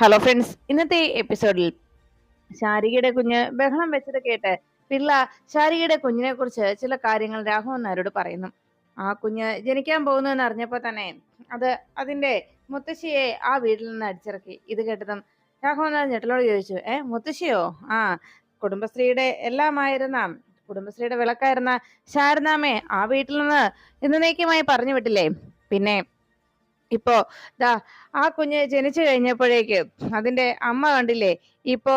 Hello friends, ഇന്നത്തെ എപ്പിസോഡിൽ ശാരികയുടെ കുഞ്ഞ് ബഹളം വെച്ചത് കേട്ട് പിള്ള ശാരികയുടെ കുഞ്ഞിനെ കുറിച്ച് ചില കാര്യങ്ങൾ രാഘവൻ നായരോട് പറയുന്നു. ആ കുഞ്ഞ് ജനിക്കാൻ പോകുന്നു എന്ന് അറിഞ്ഞപ്പോൾ തന്നെ അത് അതിന്റെ മുത്തശ്ശിയെ ആ വീട്ടിൽ നിന്ന് അടിച്ചിറക്കി. ഇത് കേട്ടതും രാഘവൻ നായർ ഞെട്ടലോട് ചോദിച്ചു, മുത്തശ്ശിയോ? ആ, കുടുംബശ്രീയുടെ എല്ലാമായിരുന്ന കുടുംബശ്രീയുടെ വിളക്കായിരുന്ന ശാരദാമ്മയെ ആ വീട്ടിൽ നിന്ന് എന്നേക്കുമായി പറഞ്ഞു വിട്ടില്ലേ? പിന്നെ ഇപ്പോ ദാ ആ കുഞ്ഞ് ജനിച്ചു കഴിഞ്ഞപ്പോഴേക്ക് അതിന്റെ അമ്മ കണ്ടില്ലേ, ഇപ്പോ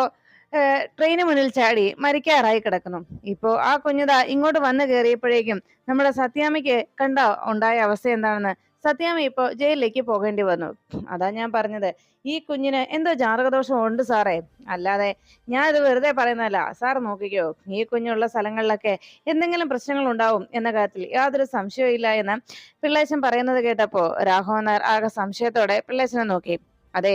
ട്രെയിന് മുന്നിൽ ചാടി മരിക്കാറായി കിടക്കുന്നു. ഇപ്പോ ആ കുഞ്ഞുതാ ഇങ്ങോട്ട് വന്നു കയറിയപ്പോഴേക്കും നമ്മുടെ സത്യാമ്മയ്ക്ക് കണ്ട ഉണ്ടായ അവസ്ഥ എന്താണെന്ന്. സത്യാമ്മ ഇപ്പോ ജയിലിലേക്ക് പോകേണ്ടി വന്നു. അതാ ഞാൻ പറഞ്ഞത്, ഈ കുഞ്ഞിന് എന്തോ ജാതകദോഷം ഉണ്ട് സാറേ. അല്ലാതെ ഞാൻ ഇത് വെറുതെ പറയുന്നതല്ല. സാർ നോക്കിക്കോ, ഈ കുഞ്ഞുള്ള സ്ഥലങ്ങളിലൊക്കെ എന്തെങ്കിലും പ്രശ്നങ്ങൾ ഉണ്ടാവും എന്ന കാര്യത്തിൽ യാതൊരു സംശയവും ഇല്ല എന്ന് പിള്ളേച്ചൻ പറയുന്നത് കേട്ടപ്പോ രാഘവൻ നായർ ആകെ സംശയത്തോടെ പിള്ളേച്ചനെ നോക്കി. അതെ,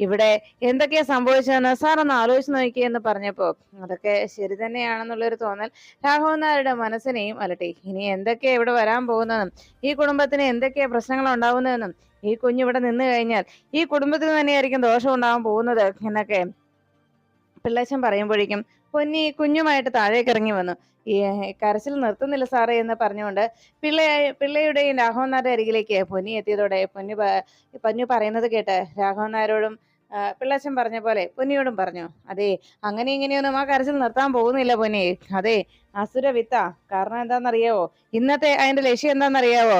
ഇവിടെ എന്തൊക്കെയാ സംഭവിച്ചതെന്ന് സാർ ഒന്ന് ആലോചിച്ച് നോക്കിയേ എന്ന് പറഞ്ഞപ്പോ അതൊക്കെ ശരി തന്നെയാണെന്നുള്ളൊരു തോന്നൽ രാഘവൻ നായരുടെ മനസ്സിനെയും അലട്ടി. ഇനി എന്തൊക്കെയാ ഇവിടെ വരാൻ പോകുന്നതെന്നും ഈ കുടുംബത്തിന് എന്തൊക്കെയാ പ്രശ്നങ്ങൾ ഉണ്ടാവുന്നതെന്നും ഈ കുഞ്ഞിവിടെ നിന്ന് കഴിഞ്ഞാൽ ഈ കുടുംബത്തിന് തന്നെയായിരിക്കും ദോഷം ഉണ്ടാവാൻ പോകുന്നത് എന്നൊക്കെ പിള്ളേച്ചൻ പറയുമ്പോഴേക്കും പൊന്നി കുഞ്ഞുമായിട്ട് താഴേക്ക് ഇറങ്ങി വന്നു. ഈ കരച്ചിൽ നിർത്തുന്നില്ല സാറേ എന്ന് പറഞ്ഞുകൊണ്ട് പിള്ളയുടെയും രാഘവൻ നായരുടെ അരികിലേക്ക് പൊന്നി എത്തിയതോടെ പൊന്നു പറയുന്നത് കേട്ട് രാഘവൻ നായരോടും പിള്ളേച്ചൻ പറഞ്ഞ പോലെ പൊന്നിയോടും പറഞ്ഞു, അതെ, അങ്ങനെ ഇങ്ങനെയൊന്നും ആ കരച്ചിൽ നിർത്താൻ പോകുന്നില്ല പൊന്നി. അതെ, അസുര വിത്ത. കാരണം എന്താണെന്നറിയാവോ? ഇന്നത്തെ അതിന്റെ ലക്ഷ്യം എന്താണെന്നറിയാവോ?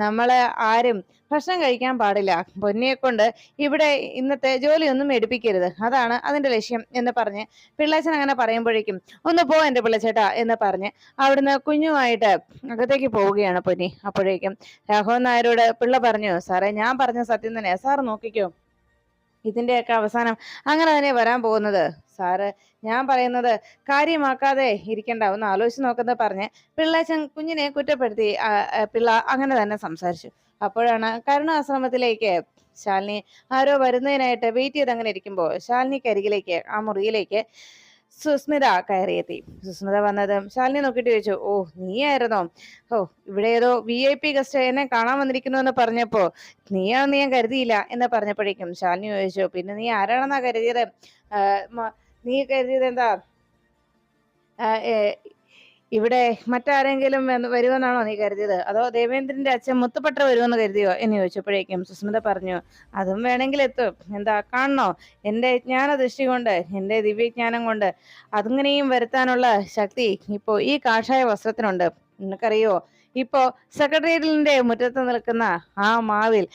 നമ്മള് ആരും ഭക്ഷണം കഴിക്കാൻ പാടില്ല. പൊന്നിയെ കൊണ്ട് ഇവിടെ ഇന്നത്തെ ജോലിയൊന്നും എടുപ്പിക്കരുത്. അതാണ് അതിന്റെ ലക്ഷ്യം എന്ന് പറഞ്ഞ് പിള്ളേച്ചൻ അങ്ങനെ പറയുമ്പോഴേക്കും ഒന്ന് പോ എന്റെ പിള്ളച്ചേട്ടാ എന്ന് പറഞ്ഞ് അവിടുന്ന് കുഞ്ഞുമായിട്ട് അകത്തേക്ക് പോവുകയാണ് പൊന്നി. അപ്പോഴേക്കും രാഘവൻ നായരോട് പിള്ള പറഞ്ഞു, സാറേ, ഞാൻ പറഞ്ഞ സത്യം തന്നെ. സാർ നോക്കിക്കോ, ഇതിന്റെയൊക്കെ അവസാനം അങ്ങനെ തന്നെ വരാൻ പോകുന്നത്. സാറ് ഞാൻ പറയുന്നത് കാര്യമാക്കാതെ ഇരിക്കണ്ട, ഒന്ന് ആലോചിച്ച് നോക്കുന്നത് പറഞ്ഞ് പിള്ളേച്ചൻ കുഞ്ഞിനെ കുറ്റപ്പെടുത്തി. പിള്ള അങ്ങനെ തന്നെ സംസാരിച്ചു. അപ്പോഴാണ് കരുണാശ്രമത്തിലേക്ക് ശാലിനി ആരോ വരുന്നതിനായിട്ട് വെയിറ്റ് ചെയ്ത് അങ്ങനെ ഇരിക്കുമ്പോൾ ശാലിനിക്ക് അരികിലേക്ക് ആ മുറിയിലേക്ക് സുസ്മിത കയറിയെത്തി. സുസ്മിത വന്നതും ശാലിനി നോക്കിയിട്ട് ചോദിച്ചു, ഓ, നീയായിരുന്നോ? ഓ, ഇവിടെ ഏതോ VIP ഗസ്റ്റ് എന്നെ കാണാൻ വന്നിരിക്കുന്നു എന്ന് പറഞ്ഞപ്പോ നീയാണെന്ന് ഞാൻ കരുതിയില്ല എന്ന് പറഞ്ഞപ്പോഴേക്കും ശാലിനി ചോദിച്ചു, പിന്നെ നീ ആരാണെന്നാ കരുതിയത്? നീ കരുതിയത് എന്താ? ഇവിടെ മറ്റാരെങ്കിലും വരുമെന്നാണോ നീ കരുതിയത്? അതോ ദേവേന്ദ്രന്റെ അച്ഛൻ മുത്തുപട്ട വരുമെന്ന് കരുതിയോ എന്ന് ചോദിച്ചപ്പോഴേക്കും സുസ്മിത പറഞ്ഞു, അതും വേണമെങ്കിൽ എത്തും. എന്താ കാണണോ? എന്റെ ജ്ഞാനദൃഷ്ടി കൊണ്ട്, എന്റെ ദിവ്യജ്ഞാനം കൊണ്ട് അതങ്ങനെയും വരുത്താനുള്ള ശക്തി ഇപ്പോ ഈ കാഷായ വസ്ത്രത്തിനുണ്ട്. നിനക്കറിയോ, ഇപ്പോ സെക്രട്ടേറിയറ്റിന്റെ മുറ്റത്ത് നിൽക്കുന്ന ആ മാവിൽ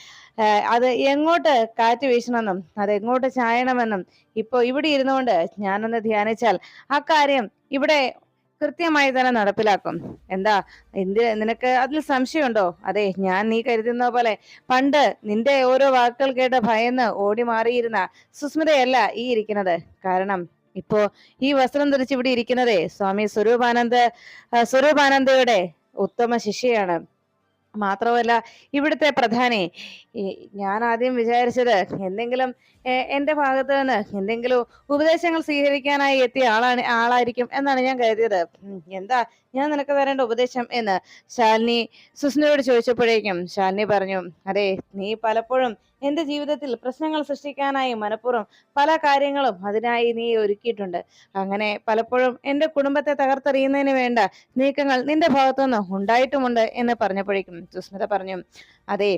അത് എങ്ങോട്ട് കാറ്റ് വീശണമെന്നും അത് എങ്ങോട്ട് ചായണമെന്നും ഇപ്പോ ഇവിടെ ഇരുന്നുകൊണ്ട് ഞാനൊന്ന് ധ്യാനിച്ചാൽ അക്കാര്യം ഇവിടെ കൃത്യമായി തന്നെ നടപ്പിലാക്കും. എന്താ നിനക്ക് അതിൽ സംശയമുണ്ടോ? അതെ, ഞാൻ നീ കരുതുന്ന പോലെ പണ്ട് നിന്റെ ഓരോ വാക്കുകൾ കേട്ട് ഭയന്ന് ഓടി മാറിയിരുന്ന സുസ്മിതയല്ല ഈ ഇരിക്കുന്നത്. കാരണം ഇപ്പോ ഈ വസ്ത്രം ധരിച്ച് ഇവിടെ ഇരിക്കുന്നതേ സ്വാമി സ്വരൂപാനന്ദയുടെ ഉത്തമ ശിഷ്യയാണ്. മാത്രമല്ല ഇവിടുത്തെ പ്രധാനി. ഞാൻ ആദ്യം വിചാരിച്ചത് എന്തെങ്കിലും എന്റെ ഭാഗത്ത് നിന്ന് എന്തെങ്കിലും ഉപദേശങ്ങൾ സ്വീകരിക്കാനായി എത്തിയ ആളായിരിക്കും എന്നാണ് ഞാൻ കരുതിയത്. എന്താ ഞാൻ നിനക്ക് തരേണ്ട ഉപദേശം എന്ന് ശാലിനി സുസ്മിതയോട് ചോദിച്ചപ്പോഴേക്കും ശാലിനി പറഞ്ഞു, അതെ, നീ പലപ്പോഴും എന്റെ ജീവിതത്തിൽ പ്രശ്നങ്ങൾ സൃഷ്ടിക്കാനായി മനഃപൂർവ്വം പല കാര്യങ്ങളും അതിനായി നീ ഒരുക്കിയിട്ടുണ്ട്. അങ്ങനെ പലപ്പോഴും എന്റെ കുടുംബത്തെ തകർത്തെറിയുന്നതിന് വേണ്ട നീക്കങ്ങൾ നിന്റെ ഭാഗത്തുനിന്ന് ഉണ്ടായിട്ടുമുണ്ട് എന്ന് പറഞ്ഞപ്പോഴേക്കും സുസ്മിത പറഞ്ഞു, അതെ,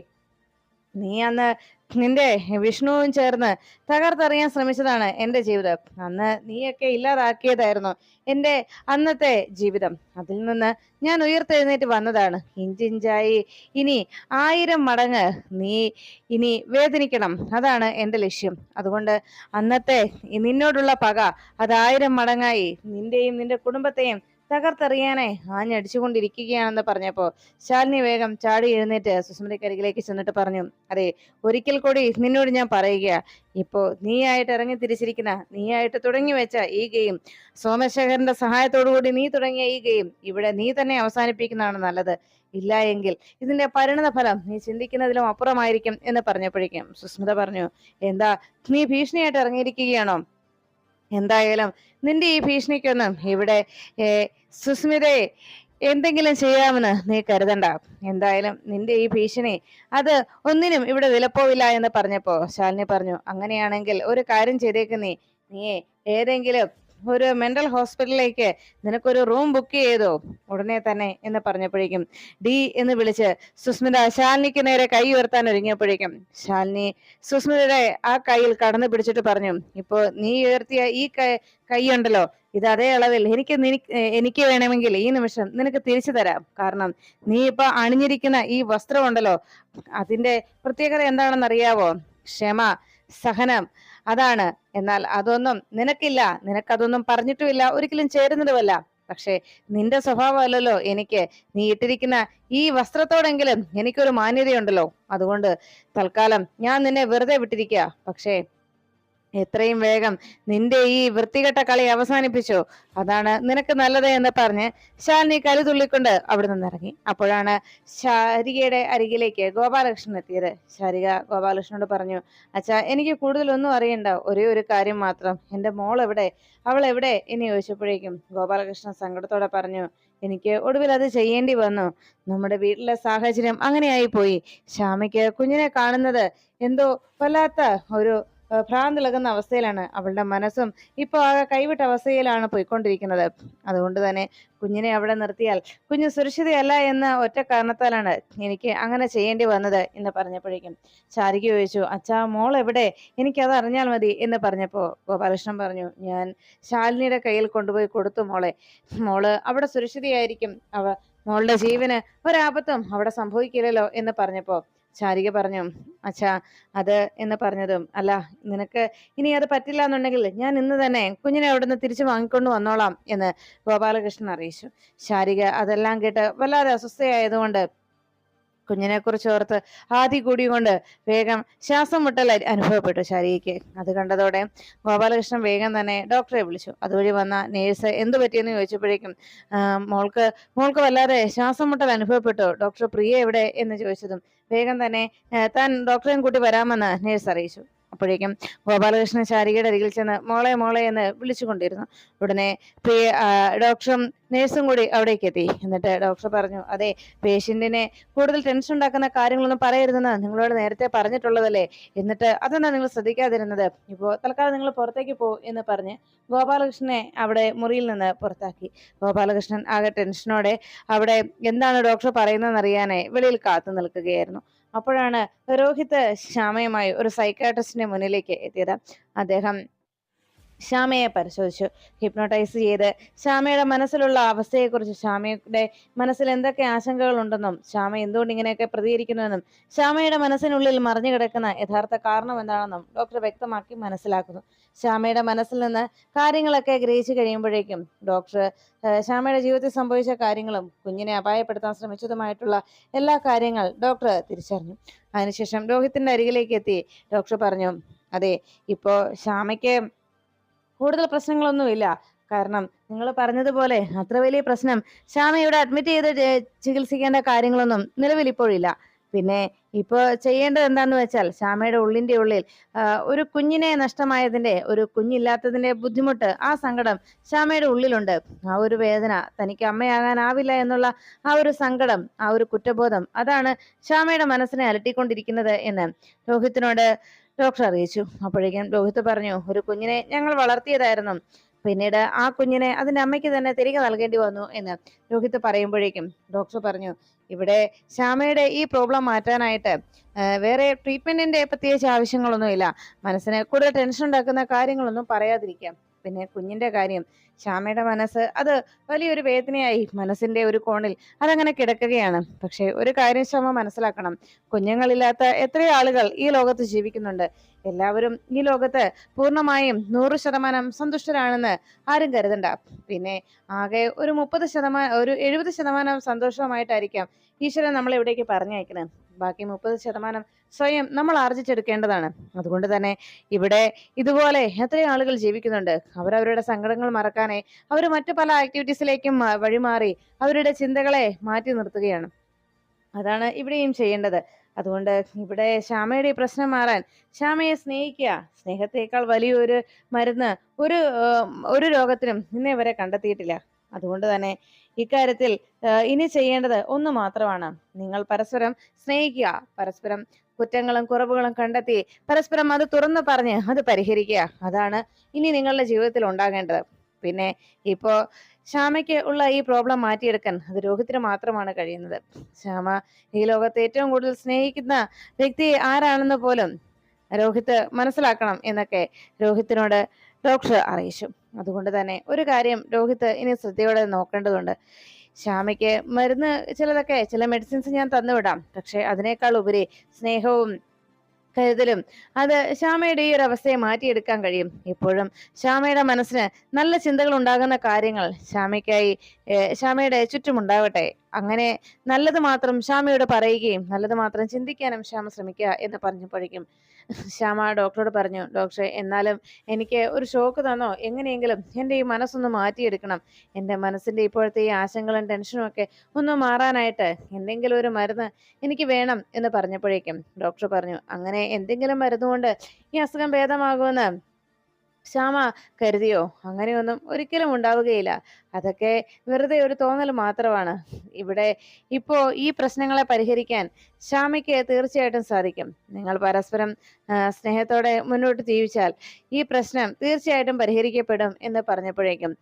നീ അന്ന് നിന്റെ വിഷ്ണുവും ചേർന്ന് തകർത്തെറിയാൻ ശ്രമിച്ചതാണ് എന്റെ ജീവിതം. അന്ന് നീയൊക്കെ ഇല്ലാതാക്കിയതായിരുന്നു എന്റെ അന്നത്തെ ജീവിതം. അതിൽ നിന്ന് ഞാൻ ഉയർത്തെഴുന്നേറ്റ് വന്നതാണ്. ഇഞ്ചിഞ്ചായി ഇനി 1000 മടങ്ങ് നീ ഇനി വേദനിക്കണം. അതാണ് എന്റെ ലക്ഷ്യം. അതുകൊണ്ട് അന്നത്തെ നിന്നോടുള്ള പക അത് 1000 മടങ്ങായി നിന്റെയും നിന്റെ കുടുംബത്തെയും തകർത്തെറിയാനെ ആഞ്ഞടിച്ചുകൊണ്ടിരിക്കുകയാണെന്ന് പറഞ്ഞപ്പോ ശാലിനി വേഗം ചാടി എഴുന്നേറ്റ് സുസ്മിതക്കരികിലേക്ക് ചെന്നിട്ട് പറഞ്ഞു, അതെ, ഒരിക്കൽ കൂടി നിന്നോട് ഞാൻ പറയുക, ഇപ്പോ നീയായിട്ട് ഇറങ്ങി തിരിച്ചിരിക്കുന്ന, നീയായിട്ട് തുടങ്ങി വെച്ച ഈ ഗെയിം, സോമശേഖരന്റെ സഹായത്തോടുകൂടി നീ തുടങ്ങിയ ഈ ഗെയിം ഇവിടെ നീ തന്നെ അവസാനിപ്പിക്കുന്നതാണ് നല്ലത്. ഇല്ല എങ്കിൽ ഇതിന്റെ പരിണത ഫലം നീ ചിന്തിക്കുന്നതിലും അപ്പുറമായിരിക്കും എന്ന് പറഞ്ഞപ്പോഴേക്കും സുസ്മിത പറഞ്ഞു, എന്താ നീ ഭീഷണിയായിട്ട് ഇറങ്ങിയിരിക്കുകയാണോ? എന്തായാലും നിന്റെ ഈ ഭീഷണിക്കൊന്നും ഇവിടെ സുസ്മിതയെ എന്തെങ്കിലും ചെയ്യാമെന്ന് നീ കരുതണ്ട. എന്തായാലും നിന്റെ ഈ ഭീഷണി അത് ഒന്നിനും ഇവിടെ വിലപ്പോവില്ല എന്ന് പറഞ്ഞപ്പോ ശാലിനി പറഞ്ഞു, അങ്ങനെയാണെങ്കിൽ ഒരു കാര്യം ചെയ്തേക്ക് നീ ഏതെങ്കിലും ഒരു മെന്റൽ ഹോസ്പിറ്റലിലേക്ക് നിനക്കൊരു റൂം ബുക്ക് ചെയ്തോ ഉടനെ തന്നെ എന്ന് പറഞ്ഞപ്പോഴേക്കും ഡി എന്ന് വിളിച്ച് സുസ്മിത ശാലിനിക്ക് നേരെ കൈ ഉയർത്താൻ ഒരുങ്ങിയപ്പോഴേക്കും ശാലിനി സുസ്മിതയുടെ ആ കൈയിൽ കടന്നു പിടിച്ചിട്ട് പറഞ്ഞു, ഇപ്പോ നീ ഉയർത്തിയ ഈ കൈ ഉണ്ടല്ലോ, ഇത് അതേ അളവിൽ എനിക്ക് വേണമെങ്കിൽ ഈ നിമിഷം നിനക്ക് തിരിച്ചു തരാം. കാരണം നീ ഇപ്പൊ അണിഞ്ഞിരിക്കുന്ന ഈ വസ്ത്രം ഉണ്ടല്ലോ, അതിന്റെ പ്രത്യേകത എന്താണെന്ന് അറിയാവോ? ക്ഷമ, സഹനം, അതാണ്. എന്നാൽ അതൊന്നും നിനക്കില്ല, നിനക്കതൊന്നും പറഞ്ഞിട്ടുമില്ല, ഒരിക്കലും ചേരുന്നതുമല്ല. പക്ഷെ നിന്റെ സ്വഭാവമല്ലല്ലോ എനിക്ക്. നീ ഇട്ടിരിക്കുന്ന ഈ വസ്ത്രത്തോടെങ്കിലും എനിക്കൊരു മാന്യതയുണ്ടല്ലോ. അതുകൊണ്ട് തൽക്കാലം ഞാൻ നിന്നെ വെറുതെ വിട്ടിരിക്കുക. പക്ഷേ എത്രയും വേഗം നിന്റെ ഈ വൃത്തികെട്ട കളി അവസാനിപ്പിച്ചോ, അതാണ് നിനക്ക് നല്ലത് എന്ന് പറഞ്ഞ് ശാലിനി കരുതുള്ളിക്കൊണ്ട് അവിടെ നിന്നിറങ്ങി. അപ്പോഴാണ് ശാരികയുടെ അരികിലേക്ക് ഗോപാലകൃഷ്ണൻ എത്തിയത്. ശാരിക ഗോപാലകൃഷ്ണനോട് പറഞ്ഞു, അച്ഛാ, എനിക്ക് കൂടുതലൊന്നും അറിയണ്ട, ഒരേ ഒരു കാര്യം മാത്രം, എന്റെ മോൾ എവിടെ, അവൾ എവിടെ എന്ന് ചോദിച്ചപ്പോഴേക്കും ഗോപാലകൃഷ്ണൻ സങ്കടത്തോടെ പറഞ്ഞു, എനിക്ക് ഒടുവിൽ അത് ചെയ്യേണ്ടി വന്നു. നമ്മുടെ വീട്ടിലെ സാഹചര്യം അങ്ങനെയായി പോയി. ശ്യാമയ്ക്ക് കുഞ്ഞിനെ കാണുന്നത് എന്തോ വല്ലാത്ത ഒരു ഭ്രാന്തിളകുന്ന അവസ്ഥയിലാണ്. അവളുടെ മനസ്സും ഇപ്പൊ ആകെ കൈവിട്ട അവസ്ഥയിലാണ് പോയിക്കൊണ്ടിരിക്കുന്നത്. അതുകൊണ്ട് തന്നെ കുഞ്ഞിനെ അവിടെ നിർത്തിയാൽ കുഞ്ഞ് സുരക്ഷിതയല്ല എന്ന ഒറ്റ കാരണത്താലാണ് എനിക്ക് അങ്ങനെ ചെയ്യേണ്ടി വന്നത് എന്ന് പറഞ്ഞപ്പോഴേക്കും ശാരിക ചോദിച്ചു, അച്ഛാ, മോൾ എവിടെ, എനിക്കത് അറിഞ്ഞാൽ മതി എന്ന് പറഞ്ഞപ്പോ ഗോപാലകൃഷ്ണൻ പറഞ്ഞു, ഞാൻ ശാലിനിയുടെ കയ്യിൽ കൊണ്ടുപോയി കൊടുത്തു മോള് അവിടെ സുരക്ഷിതയായിരിക്കും. മോളുടെ ജീവന് ഒരാപത്തും അവിടെ സംഭവിക്കില്ലല്ലോ എന്ന് പറഞ്ഞപ്പോ ശാരിക പറഞ്ഞു, അച്ഛാ, അത് എന്ന് പറഞ്ഞതും, അല്ല, നിനക്ക് ഇനി അത് പറ്റില്ല എന്നുണ്ടെങ്കിൽ ഞാൻ ഇന്ന് തന്നെ കുഞ്ഞിനെ അവിടുന്ന് തിരിച്ചു വാങ്ങിക്കൊണ്ട് വന്നോളാം എന്ന് ഗോപാലകൃഷ്ണൻ അറിയിച്ചു. ശാരിക അതെല്ലാം കേട്ട് വല്ലാതെ അസ്വസ്ഥയായതുകൊണ്ട് കുഞ്ഞിനെ കുറിച്ച് ഓർത്ത് ആദി കൂടിയുകൊണ്ട് വേഗം ശ്വാസം മുട്ടൽ അനുഭവപ്പെട്ടു ശാരികയ്ക്ക്. അത് കണ്ടതോടെ ഗോപാലകൃഷ്ണൻ വേഗം തന്നെ ഡോക്ടറെ വിളിച്ചു. അതുവഴി വന്ന നേഴ്സ് എന്തു പറ്റിയെന്ന് ചോദിച്ചപ്പോഴേക്കും മോൾക്ക് വല്ലാതെ ശ്വാസം മുട്ടൽ അനുഭവപ്പെട്ടു, ഡോക്ടർ പ്രിയ എവിടെ എന്ന് ചോദിച്ചതും വേഗം തന്നെ താൻ ഡോക്ടറെയും കൂട്ടി വരാമെന്ന് നേഴ്സ് അറിയിച്ചു. അപ്പോഴേക്കും ഗോപാലകൃഷ്ണൻ ശാരികയുടെ അരികിൽ ചെന്ന് മോളെ എന്ന് വിളിച്ചുകൊണ്ടിരുന്നു. ഉടനെ ഡോക്ടറും നേഴ്സും കൂടി അവിടേക്ക് എത്തി. എന്നിട്ട് ഡോക്ടർ പറഞ്ഞു, അതെ, പേഷ്യന്റിനെ കൂടുതൽ ടെൻഷൻ ഉണ്ടാക്കുന്ന കാര്യങ്ങളൊന്നും പറയരുതെന്ന് നിങ്ങളോട് നേരത്തെ പറഞ്ഞിട്ടുള്ളതല്ലേ, എന്നിട്ട് അതെന്താ നിങ്ങൾ ശ്രദ്ധിക്കാതിരുന്നത്? ഇപ്പോ തൽക്കാലം നിങ്ങൾ പുറത്തേക്ക് എന്ന് പറഞ്ഞ് ഗോപാലകൃഷ്ണനെ അവിടെ മുറിയിൽ നിന്ന് പുറത്താക്കി. ഗോപാലകൃഷ്ണൻ ആകെ ടെൻഷനോടെ അവിടെ എന്താണ് ഡോക്ടർ പറയുന്നതെന്ന് അറിയാനായി വെളിയിൽ കാത്തു നിൽക്കുകയായിരുന്നു. അപ്പോഴാണ് രോഹിത് ശ്യാമയുമായി ഒരു സൈക്കാട്രിസ്റ്റിന്റെ മുന്നിലേക്ക് എത്തിയത്. അദ്ദേഹം ശ്യാമയെ പരിശോധിച്ചു, ഹിപ്നോട്ടൈസ് ചെയ്ത് ശ്യാമയുടെ മനസ്സിലുള്ള അവസ്ഥയെക്കുറിച്ച്, ശ്യാമയുടെ മനസ്സിൽ എന്തൊക്കെ ആശങ്കകൾ ഉണ്ടെന്നും ശ്യാമ എന്തുകൊണ്ട് ഇങ്ങനെയൊക്കെ പ്രതികരിക്കുന്നുവെന്നും ശ്യാമയുടെ മനസ്സിനുള്ളിൽ മറിഞ്ഞു കിടക്കുന്ന യഥാർത്ഥ കാരണം എന്താണെന്നും ഡോക്ടർ വ്യക്തമാക്കി മനസ്സിലാക്കുന്നു. ശ്യാമയുടെ മനസ്സിൽ നിന്ന് കാര്യങ്ങളൊക്കെ ഗ്രഹിച്ചു കഴിയുമ്പോഴേക്കും ഡോക്ടർ ശ്യാമയുടെ ജീവിതത്തിൽ സംഭവിച്ച കാര്യങ്ങളും കുഞ്ഞിനെ അപായപ്പെടുത്താൻ ശ്രമിച്ചതുമായിട്ടുള്ള എല്ലാ കാര്യങ്ങൾ ഡോക്ടർ തിരിച്ചറിഞ്ഞു. അതിനുശേഷം രോഹിത്തിന്റെ അരികിലേക്ക് എത്തി ഡോക്ടർ പറഞ്ഞു, അതെ, ഇപ്പോ ശ്യാമയ്ക്ക് കൂടുതൽ പ്രശ്നങ്ങളൊന്നുമില്ല. കാരണം നിങ്ങൾ പറഞ്ഞതുപോലെ അത്ര വലിയ പ്രശ്നം ശ്യാമ ഇവിടെ അഡ്മിറ്റ് ചെയ്ത് ചികിത്സിക്കേണ്ട കാര്യങ്ങളൊന്നും നിലവിൽ ഇപ്പോഴില്ല. പിന്നെ ഇപ്പൊ ചെയ്യേണ്ടത് എന്താന്ന് വെച്ചാൽ ശ്യാമയുടെ ഉള്ളിന്റെ ഉള്ളിൽ ഒരു കുഞ്ഞിനെ നഷ്ടമായതിന്റെ, ഒരു കുഞ്ഞില്ലാത്തതിന്റെ ബുദ്ധിമുട്ട്, ആ സങ്കടം ശ്യാമയുടെ ഉള്ളിലുണ്ട്. ആ ഒരു വേദന, തനിക്ക് അമ്മയാകാനാവില്ല എന്നുള്ള ആ ഒരു സങ്കടം, ആ ഒരു കുറ്റബോധം, അതാണ് ശ്യാമയുടെ മനസ്സിനെ അലട്ടിക്കൊണ്ടിരിക്കുന്നത് എന്ന് രോഹിത്തിനോട് ഡോക്ടർ അറിയിച്ചു. അപ്പോഴേക്കും രോഹിത് പറഞ്ഞു, ഒരു കുഞ്ഞിനെ ഞങ്ങൾ വളർത്തിയതായിരുന്നു, പിന്നീട് ആ കുഞ്ഞിനെ അതിന്റെ അമ്മയ്ക്ക് തന്നെ തിരികെ നൽകേണ്ടി വന്നു എന്ന് രോഹിത് പറയുമ്പോഴേക്കും ഡോക്ടർ പറഞ്ഞു, ഇവിടെ ശ്യാമയുടെ ഈ പ്രോബ്ലം മാറ്റാനായിട്ട് വേറെ ട്രീറ്റ്മെന്റിന്റെ പ്രത്യേകിച്ച് ആവശ്യങ്ങളൊന്നുമില്ല. മനസ്സിന് കൂടുതൽ ടെൻഷൻ ഉണ്ടാക്കുന്ന കാര്യങ്ങളൊന്നും പറയാതിരിക്കാം. പിന്നെ കുഞ്ഞിന്റെ കാര്യം, ശ്യാമയുടെ മനസ്സ് അത് വലിയൊരു വേദനയായി മനസ്സിന്റെ ഒരു കോണിൽ അതങ്ങനെ കിടക്കുകയാണ്. പക്ഷെ ഒരു കാര്യം ശ്യാമ മനസ്സിലാക്കണം, കുഞ്ഞുങ്ങളില്ലാത്ത എത്രയോ ആളുകൾ ഈ ലോകത്ത് ജീവിക്കുന്നുണ്ട്. എല്ലാവരും ഈ ലോകത്ത് പൂർണ്ണമായും 100% സന്തുഷ്ടരാണെന്ന് ആരും കരുതണ്ട. പിന്നെ ആകെ ഒരു 30%, ഒരു 70% സന്തോഷമായിട്ടായിരിക്കാം ഈശ്വരൻ നമ്മളെ ഇവിടേക്ക് പറഞ്ഞയക്കുന്നത്. ബാക്കി 30% സ്വയം നമ്മൾ ആർജിച്ചെടുക്കേണ്ടതാണ്. അതുകൊണ്ട് തന്നെ ഇവിടെ ഇതുപോലെ എത്രയോ ആളുകൾ ജീവിക്കുന്നുണ്ട്. അവരവരുടെ സങ്കടങ്ങൾ മറക്കാനായി അവർ മറ്റു പല ആക്ടിവിറ്റീസിലേക്കും വഴിമാറി അവരുടെ ചിന്തകളെ മാറ്റി നിർത്തുകയാണ്. അതാണ് ഇവിടെയും ചെയ്യേണ്ടത്. അതുകൊണ്ട് ഇവിടെ ശ്യാമയുടെ ഈ പ്രശ്നം മാറാൻ ശ്യാമയെ സ്നേഹിക്കുക. സ്നേഹത്തേക്കാൾ വലിയൊരു മരുന്ന് ഒരു രോഗത്തിനും ഇന്നേ വരെ കണ്ടെത്തിയിട്ടില്ല. അതുകൊണ്ട് തന്നെ ഇക്കാര്യത്തിൽ ഇനി ചെയ്യേണ്ടത് ഒന്ന് മാത്രമാണ്. നിങ്ങൾ പരസ്പരം സ്നേഹിക്കുക, പരസ്പരം കുറ്റങ്ങളും കുറവുകളും കണ്ടെത്തി പരസ്പരം അത് തുറന്നു പറഞ്ഞ് അത് പരിഹരിക്കുക. അതാണ് ഇനി നിങ്ങളുടെ ജീവിതത്തിൽ ഉണ്ടാകേണ്ടത്. പിന്നെ ഇപ്പോ ശ്യാമയ്ക്ക് ഉള്ള ഈ പ്രോബ്ലം മാറ്റിയെടുക്കാൻ അത് രോഹിത്തിന് മാത്രമാണ് കഴിയുന്നത്. ശ്യാമ ഈ ലോകത്ത് ഏറ്റവും കൂടുതൽ സ്നേഹിക്കുന്ന വ്യക്തി ആരാണെന്ന് പോലും രോഹിത് മനസ്സിലാക്കണം എന്നൊക്കെ രോഹിത്തിനോട് ഡോക്ടർ അറിയിച്ചു. അതുകൊണ്ട് തന്നെ ഒരു കാര്യം രോഹിത് ഇനി ശ്രദ്ധയോടെ നോക്കേണ്ടതുണ്ട്. ശ്യാമയ്ക്ക് മരുന്ന് ചില മെഡിസിൻസ് ഞാൻ തന്നുവിടാം, പക്ഷെ അതിനേക്കാൾ ഉപരി സ്നേഹവും കരുതലും അത് ശ്യാമയുടെ ഈ ഒരു അവസ്ഥയെ മാറ്റിയെടുക്കാൻ കഴിയും. ഇപ്പോഴും ശ്യാമയുടെ മനസ്സിന് നല്ല ചിന്തകൾ ഉണ്ടാകുന്ന കാര്യങ്ങൾ ശ്യാമയുടെ ചുറ്റുമുണ്ടാവട്ടെ. അങ്ങനെ നല്ലത് മാത്രം ശ്യാമയോട് പറയുകയും നല്ലത് മാത്രം ചിന്തിക്കാനും ശ്യാമ ശ്രമിക്കുക എന്ന് പറഞ്ഞപ്പോഴേക്കും ശ്യാമ ഡോക്ടറോട് പറഞ്ഞു, ഡോക്ടറെ, എന്നാലും എനിക്ക് ഒരു ഷോക്ക് തന്നോ, എങ്ങനെയെങ്കിലും എൻ്റെ ഈ മനസ്സൊന്ന് മാറ്റിയെടുക്കണം. എൻ്റെ മനസ്സിൻ്റെ ഇപ്പോഴത്തെ ഈ ആശങ്കകളും ടെൻഷനും ഒക്കെ ഒന്ന് മാറാനായിട്ട് എന്തെങ്കിലും ഒരു മരുന്ന് എനിക്ക് വേണം എന്ന് പറഞ്ഞപ്പോഴേക്കും ഡോക്ടർ പറഞ്ഞു, അങ്ങനെ എന്തെങ്കിലും മരുന്നുകൊണ്ട് ഈ അസുഖം ഭേദമാകുമെന്ന് ശ്യാമ കരുതിയോ? അങ്ങനെയൊന്നും ഒരിക്കലും ഉണ്ടാവുകയില്ല. അതൊക്കെ വെറുതെ ഒരു തോന്നൽ മാത്രമാണ്. ഇവിടെ ഇപ്പോ ഈ പ്രശ്നങ്ങളെ പരിഹരിക്കാൻ ശ്യാമയ്ക്ക് തീർച്ചയായിട്ടും സാധിക്കും. നിങ്ങൾ പരസ്പരം സ്നേഹത്തോടെ മുന്നോട്ട് ജീവിച്ചാൽ ഈ പ്രശ്നം തീർച്ചയായിട്ടും പരിഹരിക്കപ്പെടും എന്ന് പറഞ്ഞപ്പോഴേക്കും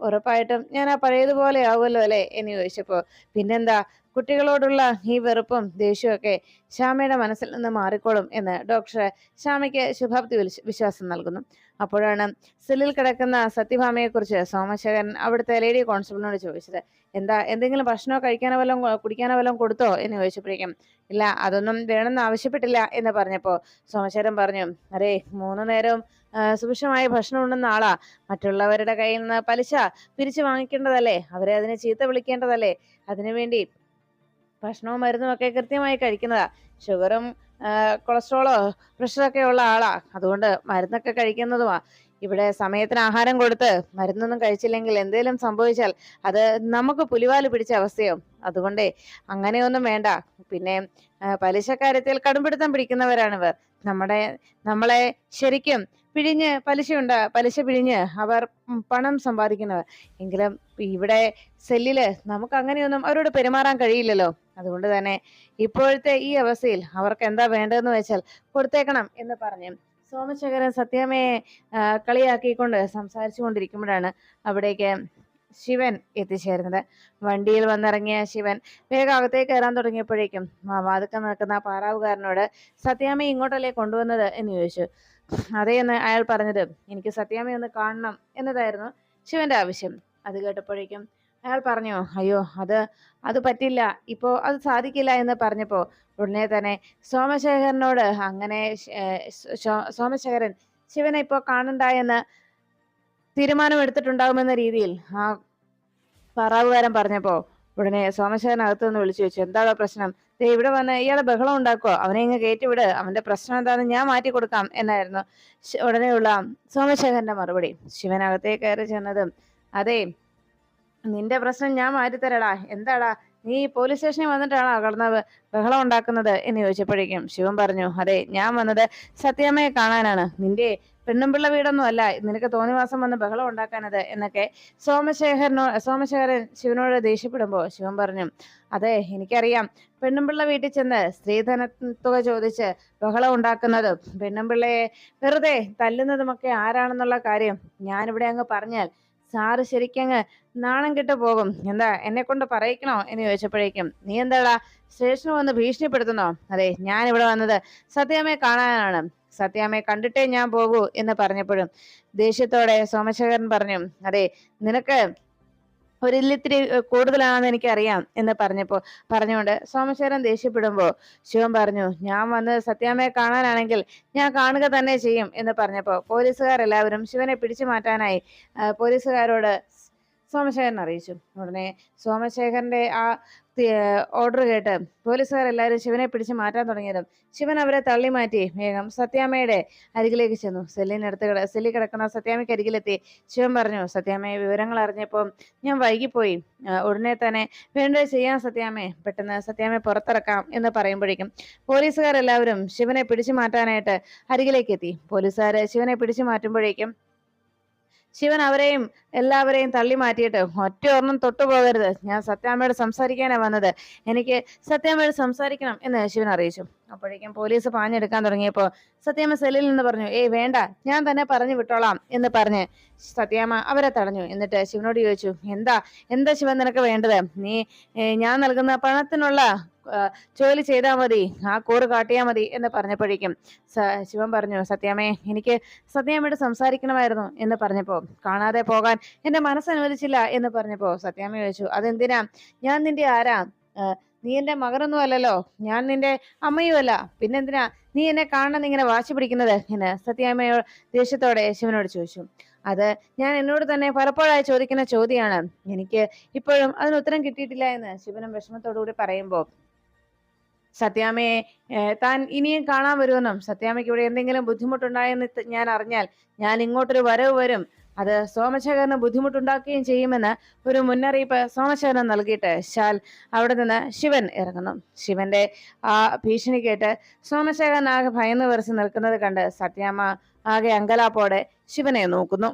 ഉറപ്പായിട്ടും ഞാൻ ആ പഴയതുപോലെ ആവുമല്ലോ അല്ലേ എന്ന് ചോദിച്ചപ്പോ, പിന്നെന്താ, കുട്ടികളോടുള്ള ഈ വെറുപ്പും ദേഷ്യവും ഒക്കെ ശ്യാമയുടെ മനസ്സിൽ നിന്ന് മാറിക്കോളും എന്ന് ഡോക്ടർ ശ്യാമയ്ക്ക് ശുഭാപ്തി വിശ്വാസം നൽകുന്നു. അപ്പോഴാണ് സെല്ലിൽ കിടക്കുന്ന സത്യഭാമയെക്കുറിച്ച് സോമശേഖരൻ അവിടുത്തെ ലേഡി കോൺസ്റ്റബിളിനോട് ചോദിച്ചത്. എന്താ, എന്തെങ്കിലും ഭക്ഷണമോ കഴിക്കാനോ വല്ലതും കുടിക്കാനോ വല്ലതും കൊടുത്തോ എന്ന് ചോദിച്ചപ്പോഴേക്കും, ഇല്ല, അതൊന്നും വേണമെന്ന് ആവശ്യപ്പെട്ടില്ല എന്ന് പറഞ്ഞപ്പോ സോമശേഖരൻ പറഞ്ഞു, അരേ, 3 നേരവും സുഭിക്ഷമായ ഭക്ഷണം ഉണ്ടെന്ന ആളാ. മറ്റുള്ളവരുടെ കയ്യിൽ നിന്ന് പലിശ പിരിച്ചു വാങ്ങിക്കേണ്ടതല്ലേ, അവരെ അതിനെ ചീത്ത വിളിക്കേണ്ടതല്ലേ? അതിനുവേണ്ടി ഭക്ഷണവും മരുന്നും ഒക്കെ കൃത്യമായി കഴിക്കുന്നതാ. ഷുഗറും കൊളസ്ട്രോളോ പ്രഷറൊക്കെ ഉള്ള ആളാ, അതുകൊണ്ട് മരുന്നൊക്കെ കഴിക്കുന്നതുമാ. ഇവിടെ സമയത്തിന് ആഹാരം കൊടുത്ത് മരുന്നൊന്നും കഴിച്ചില്ലെങ്കിൽ എന്തേലും സംഭവിച്ചാൽ അത് നമുക്ക് പുലിവാല് പിടിച്ച അവസ്ഥയോ. അതുകൊണ്ടേ അങ്ങനെയൊന്നും വേണ്ട. പിന്നെ പലിശക്കാര്യത്തിൽ കടുംപിടുത്തം പിടിക്കുന്നവരാണിവർ. നമ്മളെ ശരിക്കും പലിശ പിഴിഞ്ഞ് അവർ പണം സമ്പാദിക്കുന്നവർ. എങ്കിലും ഇവിടെ സെല്ലില് നമുക്ക് അങ്ങനെയൊന്നും അവരോട് പെരുമാറാൻ കഴിയില്ലല്ലോ. അതുകൊണ്ട് തന്നെ ഇപ്പോഴത്തെ ഈ അവസ്ഥയിൽ അവർക്ക് എന്താ വേണ്ടതെന്ന് വെച്ചാൽ കൊടുത്തേക്കണം എന്ന് പറഞ്ഞ് സോമശേഖരൻ സത്യാമ്മയെ കളിയാക്കിക്കൊണ്ട് സംസാരിച്ചു കൊണ്ടിരിക്കുമ്പോഴാണ് അവിടേക്ക് ശിവൻ എത്തിച്ചേരുന്നത്. വണ്ടിയിൽ വന്നിറങ്ങിയ ശിവൻ വേഗം അകത്തേക്ക് കയറാൻ തുടങ്ങിയപ്പോഴേക്കും വാതുക്ക നിൽക്കുന്ന പാറാവുകാരനോട്, സത്യാമ്മയെ ഇങ്ങോട്ടല്ലേ കൊണ്ടുവന്നത് എന്ന് ചോദിച്ചു. അതേ എന്ന് അയാൾ പറഞ്ഞത്, എനിക്ക് സത്യാമ്മയെ ഒന്ന് കാണണം എന്നതായിരുന്നു ശിവന്റെ ആവശ്യം. അത് കേട്ടപ്പോഴേക്കും അയാൾ പറഞ്ഞു, അയ്യോ, അത് പറ്റില്ല, ഇപ്പോ അത് സാധിക്കില്ല എന്ന് പറഞ്ഞപ്പോ ഉടനെ തന്നെ സോമശേഖരനോട് അങ്ങനെ സോമശേഖരൻ ശിവനെ ഇപ്പോ കാണണ്ട എന്ന് തീരുമാനമെടുത്തിട്ടുണ്ടാകുമെന്ന രീതിയിൽ ആ പാറാവുകാരൻ പറഞ്ഞപ്പോ ഉടനെ സോമശേഖരൻ അകത്തുനിന്ന് വിളിച്ചു ചോദിച്ചു, എന്താണോ പ്രശ്നം? ഇവിടെ വന്ന് ഇയാളെ ബഹളം ഉണ്ടാക്കോ? അവനെ ഇങ്ങ് കയറ്റിവിട്, അവന്റെ പ്രശ്നം എന്താണെന്ന് ഞാൻ മാറ്റി കൊടുക്കാം എന്നായിരുന്നു ഉടനെയുള്ള സോമശേഖരന്റെ മറുപടി. ശിവനകത്തേക്ക് കയറി ചെന്നതും, അതെ, നിന്റെ പ്രശ്നം ഞാൻ മാറ്റിത്തരടാ, എന്താടാ, നീ പോലീസ് സ്റ്റേഷനിൽ വന്നിട്ടാണോ കടന്നത് ബഹളം ഉണ്ടാക്കുന്നത് എന്ന് ചോദിച്ചപ്പോഴേക്കും ശിവൻ പറഞ്ഞു, അതെ, ഞാൻ വന്നത് സത്യാമ്മയെ കാണാനാണ്. നിന്റെ പെണ്ണുമ്പിള്ള വീടൊന്നും അല്ല നിനക്ക് തോന്നിവാസം വന്ന് ബഹളം ഉണ്ടാക്കാനത് എന്നൊക്കെ സോമശേഖരൻ ശിവനോട് ദേഷ്യപ്പെടുമ്പോ ശിവൻ പറഞ്ഞു, അതെ, എനിക്കറിയാം, പെണ്ണുമ്പിള്ള വീട്ടിൽ ചെന്ന് സ്ത്രീധന തുക ചോദിച്ച് ബഹളം ഉണ്ടാക്കുന്നതും പെണ്ണുമ്പിള്ളയെ വെറുതെ തല്ലുന്നതുമൊക്കെ ആരാണെന്നുള്ള കാര്യം ഞാനിവിടെ അങ്ങ് പറഞ്ഞാൽ സാറ് ശരിക്കങ്ങ് നാണം കെട്ടു പോകും. എന്താ, എന്നെ കൊണ്ട് പറയിക്കണോ എന്ന് ചോദിച്ചപ്പോഴേക്കും, നീ എന്താടാ സ്റ്റേഷനിൽ വന്ന് ഭീഷണിപ്പെടുത്തുന്നോ? അതെ, ഞാൻ ഇവിടെ വന്നത് സത്യാമ്മയെ കാണാനാണ്, സത്യാമ്മയെ കണ്ടിട്ടേ ഞാൻ പോകൂ എന്ന് പറഞ്ഞപ്പോഴും ദേഷ്യത്തോടെ സോമശേഖരൻ പറഞ്ഞു, അതെ, നിനക്ക് ഒരിത്തിരി കൂടുതലാണെന്ന് എനിക്കറിയാം എന്ന് പറഞ്ഞുകൊണ്ട് സോമശേഖരൻ ദേഷ്യപ്പെടുമ്പോ ശിവൻ പറഞ്ഞു, ഞാൻ വന്ന് സത്യാമ്മയെ കാണാനാണെങ്കിൽ ഞാൻ കാണുക തന്നെ ചെയ്യും എന്ന് പറഞ്ഞപ്പോ പോലീസുകാരെല്ലാവരും ശിവനെ പിടിച്ചു മാറ്റാനായി പോലീസുകാരോട് സോമശേഖരൻ അറിയിച്ചു. ഉടനെ സോമശേഖരന്റെ ആ ഓർഡർ കേട്ട് പോലീസുകാരെല്ലാവരും ശിവനെ പിടിച്ചു മാറ്റാൻ തുടങ്ങിയതും ശിവൻ അവരെ തള്ളി മാറ്റി വേഗം സത്യാമ്മയുടെ അരികിലേക്ക് ചെന്നു. സെല്ലിൽ കിടക്കുന്ന സത്യാമ്മയ്ക്ക് അരികിലെത്തി ശിവൻ പറഞ്ഞു, സത്യാമ്മയെ വിവരങ്ങൾ അറിഞ്ഞപ്പോൾ ഞാൻ വൈകിപ്പോയി, ഉടനെ തന്നെ വേണ്ടത് ചെയ്യാൻ സത്യാമ്മയെ, പെട്ടെന്ന് സത്യാമ്മയെ പുറത്തിറക്കാം എന്ന് പറയുമ്പോഴേക്കും പോലീസുകാരെല്ലാവരും ശിവനെ പിടിച്ചു മാറ്റാനായിട്ട് അരികിലേക്ക് എത്തി. പോലീസുകാരെ ശിവനെ പിടിച്ചു മാറ്റുമ്പോഴേക്കും ശിവൻ അവരെയും എല്ലാവരെയും തള്ളി മാറ്റിയിട്ട് ഒറ്റ ഒരെണ്ണം തൊട്ടു പോകരുത്, ഞാൻ സത്യാമ്മയോട് സംസാരിക്കാനാ വന്നത്, എനിക്ക് സത്യാമ്മയോട് സംസാരിക്കണം എന്ന് ശിവൻ അറിയിച്ചു. അപ്പോഴേക്കും പോലീസ് പാഞ്ഞെടുക്കാൻ തുടങ്ങിയപ്പോ സത്യാമ്മ സെല്ലിൽ നിന്ന് പറഞ്ഞു, ഏയ് വേണ്ട, ഞാൻ തന്നെ പറഞ്ഞു വിട്ടോളാം എന്ന് പറഞ്ഞ് സത്യാമ്മ അവരെ തടഞ്ഞു. എന്നിട്ട് ശിവനോട് ചോദിച്ചു, എന്താ എന്താ ശിവൻ നിനക്ക് വേണ്ടത്? നീ ഞാൻ നൽകുന്ന പണത്തിനുള്ള ജോലി ചെയ്താൽ മതി, ആ കൂറ് കാട്ടിയാൽ മതി എന്ന് പറഞ്ഞപ്പോഴേക്കും ശിവൻ പറഞ്ഞു, സത്യാമ്മേ, എനിക്ക് സത്യാമ്മയോട് സംസാരിക്കണമായിരുന്നു എന്ന് പറഞ്ഞപ്പോ, കാണാതെ പോകാൻ എന്റെ മനസ്സനുവദിച്ചില്ല എന്ന് പറഞ്ഞപ്പോ സത്യാമ്മ ചോദിച്ചു, അതെന്തിനാ? ഞാൻ നിന്റെ ആരാ? നീ എന്റെ മകനൊന്നും അല്ലല്ലോ, ഞാൻ നിന്റെ അമ്മയുമല്ല, പിന്നെന്തിനാ നീ എന്നെ കാണണം ഇങ്ങനെ വാശി പിടിക്കുന്നത് എന്ന് സത്യാമ്മയോ ദേഷ്യത്തോടെ ശിവനോട് ചോദിച്ചു. അത് ഞാൻ എന്നോട് തന്നെ പലപ്പോഴായി ചോദിക്കുന്ന ചോദ്യമാണ്, എനിക്ക് ഇപ്പോഴും അതിന് ഉത്തരം കിട്ടിയിട്ടില്ല എന്ന് ശിവനും വിഷമത്തോടുകൂടി പറയുമ്പോ സത്യാമ്മയെ താൻ ഇനിയും കാണാൻ വരുമെന്നും സത്യാമ്മയ്ക്ക് ഇവിടെ എന്തെങ്കിലും ബുദ്ധിമുട്ടുണ്ടായെന്ന് ഞാൻ അറിഞ്ഞാൽ ഞാൻ ഇങ്ങോട്ടൊരു വരവ് വരും, അത് സോമശേഖരന് ബുദ്ധിമുട്ടുണ്ടാക്കുകയും ചെയ്യുമെന്ന് ഒരു മുന്നറിയിപ്പ് സോമശേഖരൻ നൽകിയിട്ട് ശാൽ അവിടെ നിന്ന് ശിവൻ ഇറങ്ങുന്നു. ശിവന്റെ ആ ഭീഷണി കേട്ട് സോമശേഖരൻ ആകെ ഭയന്ന് വിറച്ച് നിൽക്കുന്നത് കണ്ട് സത്യാമ്മ ആകെ അങ്കലാപ്പോടെ ശിവനെ നോക്കുന്നു.